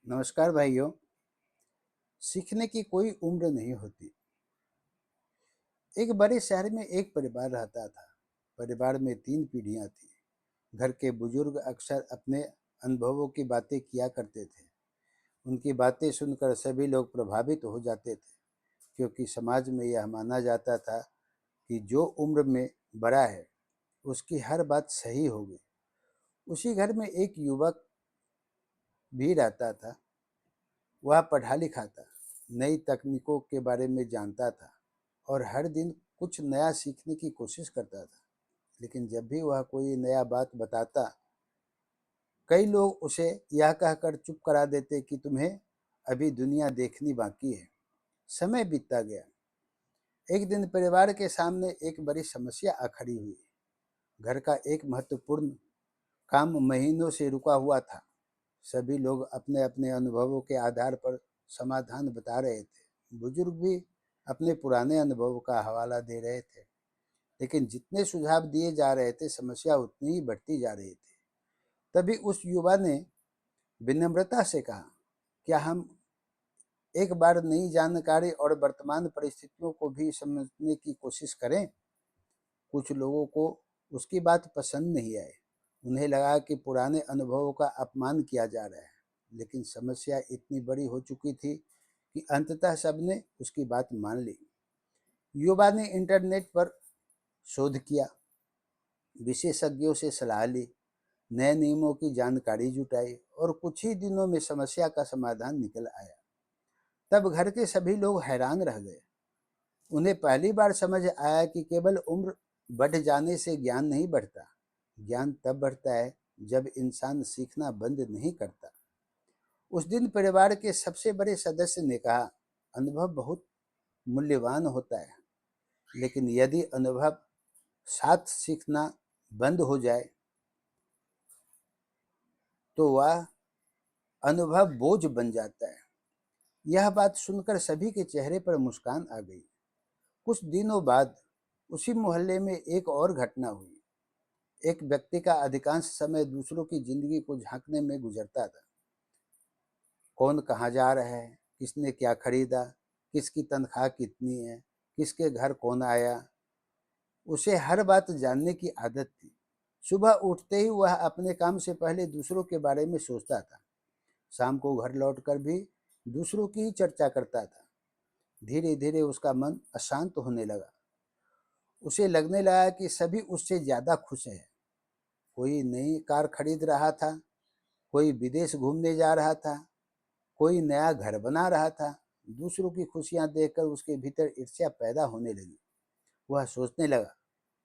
नमस्कार भाइयों। सीखने की कोई उम्र नहीं होती। एक बड़े शहर में एक परिवार रहता था। परिवार में 3 पीढ़ियां थी। घर के बुजुर्ग अक्सर अपने अनुभवों की बातें किया करते थे। उनकी बातें सुनकर सभी लोग प्रभावित हो जाते थे, क्योंकि समाज में यह माना जाता था कि जो उम्र में बड़ा है उसकी हर बात सही होगी। उसी घर में एक युवक भी रहता था। वह पढ़ा लिखा था, नई तकनीकों के बारे में जानता था और हर दिन कुछ नया सीखने की कोशिश करता था। लेकिन जब भी वह कोई नया बात बताता, कई लोग उसे यह कहकर चुप करा देते कि तुम्हें अभी दुनिया देखनी बाकी है। समय बीतता गया। एक दिन परिवार के सामने एक बड़ी समस्या आ खड़ी हुई। घर का एक महत्वपूर्ण काम महीनों से रुका हुआ था। सभी लोग अपने अपने अनुभवों के आधार पर समाधान बता रहे थे। बुजुर्ग भी अपने पुराने अनुभवों का हवाला दे रहे थे, लेकिन जितने सुझाव दिए जा रहे थे समस्या उतनी ही बढ़ती जा रही थी। तभी उस युवा ने विनम्रता से कहा, क्या हम एक बार नई जानकारी और वर्तमान परिस्थितियों को भी समझने की कोशिश करें? कुछ लोगों को उसकी बात पसंद नहीं आई। उन्हें लगा कि पुराने अनुभवों का अपमान किया जा रहा है, लेकिन समस्या इतनी बड़ी हो चुकी थी कि अंततः सबने उसकी बात मान ली। युवा ने इंटरनेट पर शोध किया, विशेषज्ञों से सलाह ली, नए नियमों की जानकारी जुटाई और कुछ ही दिनों में समस्या का समाधान निकल आया। तब घर के सभी लोग हैरान रह गए। उन्हें पहली बार समझ आया कि केवल उम्र बढ़ जाने से ज्ञान नहीं बढ़ता। ज्ञान तब बढ़ता है जब इंसान सीखना बंद नहीं करता। उस दिन परिवार के सबसे बड़े सदस्य ने कहा, अनुभव बहुत मूल्यवान होता है, लेकिन यदि अनुभव साथ सीखना बंद हो जाए तो वह अनुभव बोझ बन जाता है। यह बात सुनकर सभी के चेहरे पर मुस्कान आ गई। कुछ दिनों बाद उसी मोहल्ले में एक और घटना हुई। एक व्यक्ति का अधिकांश समय दूसरों की जिंदगी को झांकने में गुजरता था। कौन कहाँ जा रहा है, किसने क्या खरीदा, किसकी तनख्वाह कितनी है, किसके घर कौन आया, उसे हर बात जानने की आदत थी। सुबह उठते ही वह अपने काम से पहले दूसरों के बारे में सोचता था। शाम को घर लौटकर भी दूसरों की ही चर्चा करता था। धीरे धीरे उसका मन अशांत होने लगा। उसे लगने लगा कि सभी उससे ज्यादा खुश हैं। कोई नई कार खरीद रहा था, कोई विदेश घूमने जा रहा था, कोई नया घर बना रहा था। दूसरों की खुशियां देखकर उसके भीतर ईर्ष्या पैदा होने लगी। वह सोचने लगा,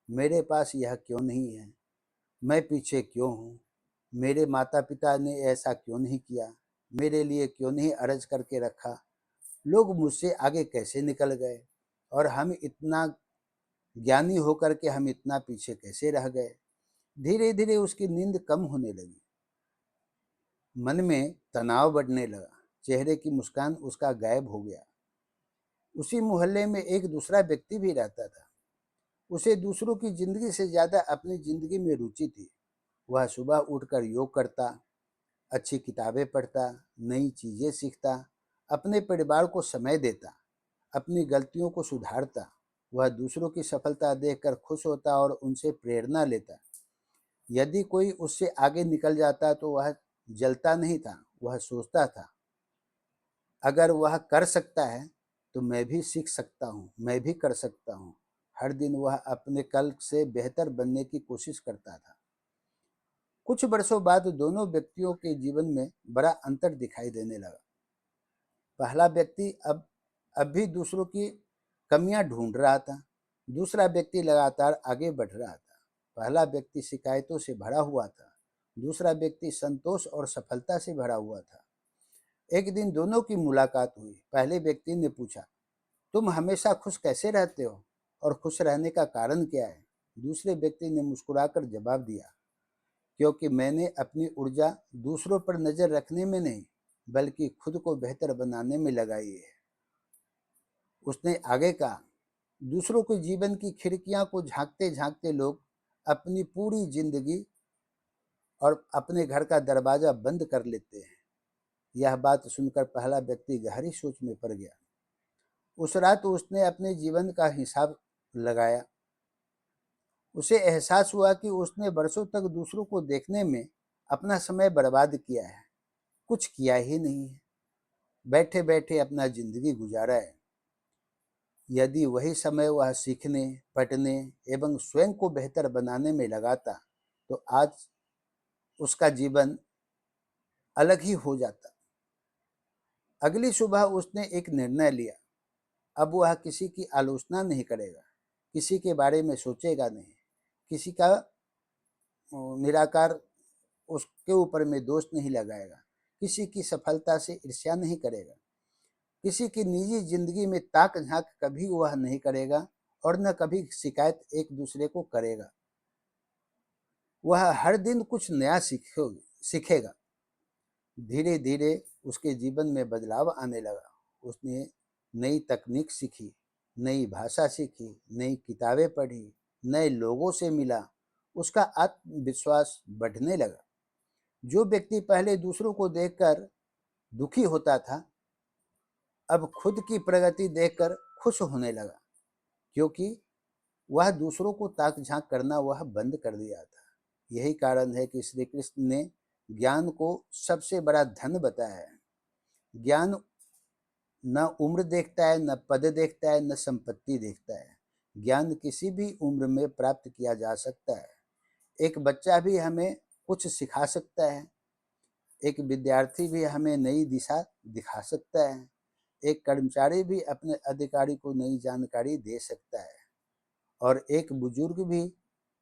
मेरे पास यह क्यों नहीं है, मैं पीछे क्यों हूँ, मेरे माता पिता ने ऐसा क्यों नहीं किया, मेरे लिए क्यों नहीं अर्ज करके रखा, लोग मुझसे आगे कैसे निकल गए और हम इतना ज्ञानी होकर के हम इतना पीछे कैसे रह गए। धीरे धीरे उसकी नींद कम होने लगी। मन में तनाव बढ़ने लगा। चेहरे की मुस्कान उसका गायब हो गया। उसी मोहल्ले में एक दूसरा व्यक्ति भी रहता था। उसे दूसरों की जिंदगी से ज्यादा अपनी जिंदगी में रुचि थी। वह सुबह उठकर योग करता, अच्छी किताबें पढ़ता, नई चीजें सीखता, अपने परिवार को समय देता, अपनी गलतियों को सुधारता। वह दूसरों की सफलता देखकर खुश होता और उनसे प्रेरणा लेता। यदि कोई उससे आगे निकल जाता तो वह जलता नहीं था, वह सोचता था, अगर वह कर सकता है तो मैं भी सीख सकता हूँ, मैं भी कर सकता हूँ। हर दिन वह अपने कल से बेहतर बनने की कोशिश करता था। कुछ वर्षों बाद दोनों व्यक्तियों के जीवन में बड़ा अंतर दिखाई देने लगा। पहला व्यक्ति अब भी दूसरों की कमियां ढूंढ रहा था। दूसरा व्यक्ति लगातार आगे बढ़ रहा था। पहला व्यक्ति शिकायतों से भरा हुआ था। दूसरा व्यक्ति संतोष और सफलता से भरा हुआ था। एक दिन दोनों की मुलाकात हुई। पहले व्यक्ति ने पूछा, तुम हमेशा खुश कैसे रहते हो और खुश रहने का कारण क्या है? दूसरे व्यक्ति ने मुस्कुराकर जवाब दिया, क्योंकि मैंने अपनी ऊर्जा दूसरों पर नजर रखने में नहीं, बल्कि खुद को बेहतर बनाने में लगाई है। उसने आगे कहा, दूसरों के जीवन की खिड़कियां को झांकते झांकते लोग अपनी पूरी जिंदगी और अपने घर का दरवाजा बंद कर लेते हैं। यह बात सुनकर पहला व्यक्ति गहरी सोच में पड़ गया। उस रात उसने अपने जीवन का हिसाब लगाया। उसे एहसास हुआ कि उसने वर्षों तक दूसरों को देखने में अपना समय बर्बाद किया है, कुछ किया ही नहीं है, बैठे बैठे अपना जिंदगी गुजारा है। यदि वही समय वह सीखने, पढ़ने एवं स्वयं को बेहतर बनाने में लगाता तो आज उसका जीवन अलग ही हो जाता। अगली सुबह उसने एक निर्णय लिया। अब वह किसी की आलोचना नहीं करेगा, किसी के बारे में सोचेगा नहीं, किसी का निराकार उसके ऊपर में दोष नहीं लगाएगा, किसी की सफलता से ईर्ष्या नहीं करेगा, किसी की निजी जिंदगी में ताक झांक कभी वह नहीं करेगा और न कभी शिकायत एक दूसरे को करेगा। वह हर दिन कुछ नया सीखेगा। धीरे धीरे उसके जीवन में बदलाव आने लगा। उसने नई तकनीक सीखी, नई भाषा सीखी, नई किताबें पढ़ी, नए लोगों से मिला। उसका आत्मविश्वास बढ़ने लगा। जो व्यक्ति पहले दूसरों को देखकर दुखी होता था, अब खुद की प्रगति देखकर खुश होने लगा, क्योंकि वह दूसरों को ताक झांक करना वह बंद कर दिया था। यही कारण है कि श्री कृष्ण ने ज्ञान को सबसे बड़ा धन बताया है। ज्ञान न उम्र देखता है, न पद देखता है, न संपत्ति देखता है। ज्ञान किसी भी उम्र में प्राप्त किया जा सकता है। एक बच्चा भी हमें कुछ सिखा सकता है, एक विद्यार्थी भी हमें नई दिशा दिखा सकता है, एक कर्मचारी भी अपने अधिकारी को नई जानकारी दे सकता है, और एक बुजुर्ग भी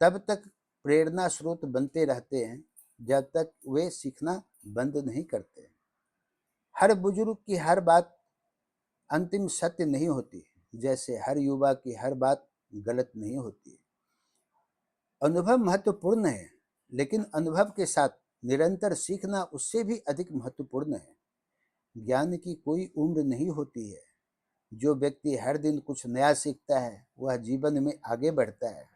तब तक प्रेरणा स्रोत बनते रहते हैं जब तक वे सीखना बंद नहीं करते। हर बुजुर्ग की हर बात अंतिम सत्य नहीं होती, जैसे हर युवा की हर बात गलत नहीं होती। अनुभव महत्वपूर्ण है, लेकिन अनुभव के साथ निरंतर सीखना उससे भी अधिक महत्वपूर्ण है। ज्ञान की कोई उम्र नहीं होती है। जो व्यक्ति हर दिन कुछ नया सीखता है वह जीवन में आगे बढ़ता है।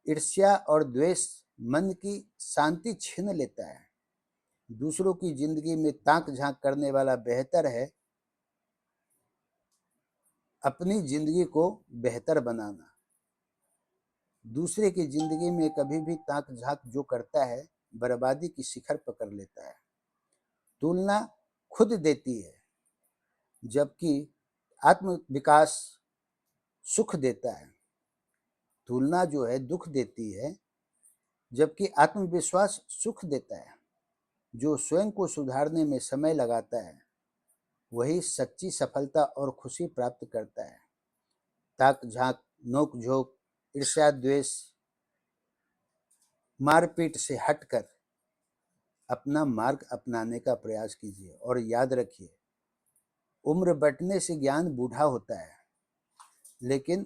ईर्ष्या और द्वेष मन की शांति छीन लेता है। दूसरों की जिंदगी में ताक झांक करने वाला बेहतर है अपनी जिंदगी को बेहतर बनाना। दूसरे की जिंदगी में कभी भी ताक झांक जो करता है बर्बादी की शिखर पकड़ लेता है। तुलना खुद देती है, जबकि आत्म विकास सुख देता है। तुलना जो है दुख देती है, जबकि आत्मविश्वास सुख देता है। जो स्वयं को सुधारने में समय लगाता है वही सच्ची सफलता और खुशी प्राप्त करता है। ताक झांक, नोक झोंक, ईर्ष्या द्वेष, मारपीट से हटकर अपना मार्ग अपनाने का प्रयास कीजिए। और याद रखिए, उम्र बढ़ने से ज्ञान बूढ़ा होता है, लेकिन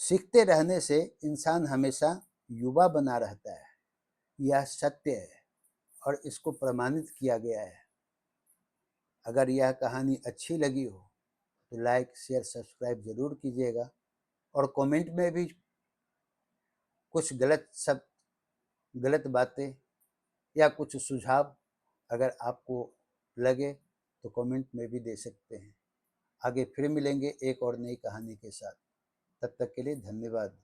सीखते रहने से इंसान हमेशा युवा बना रहता है। यह सत्य है और इसको प्रमाणित किया गया है। अगर यह कहानी अच्छी लगी हो तो लाइक, शेयर, सब्सक्राइब जरूर कीजिएगा, और कमेंट में भी कुछ गलत बातें या कुछ सुझाव अगर आपको लगे तो कमेंट में भी दे सकते हैं। आगे फिर मिलेंगे एक और नई कहानी के साथ। तब तक के लिए धन्यवाद।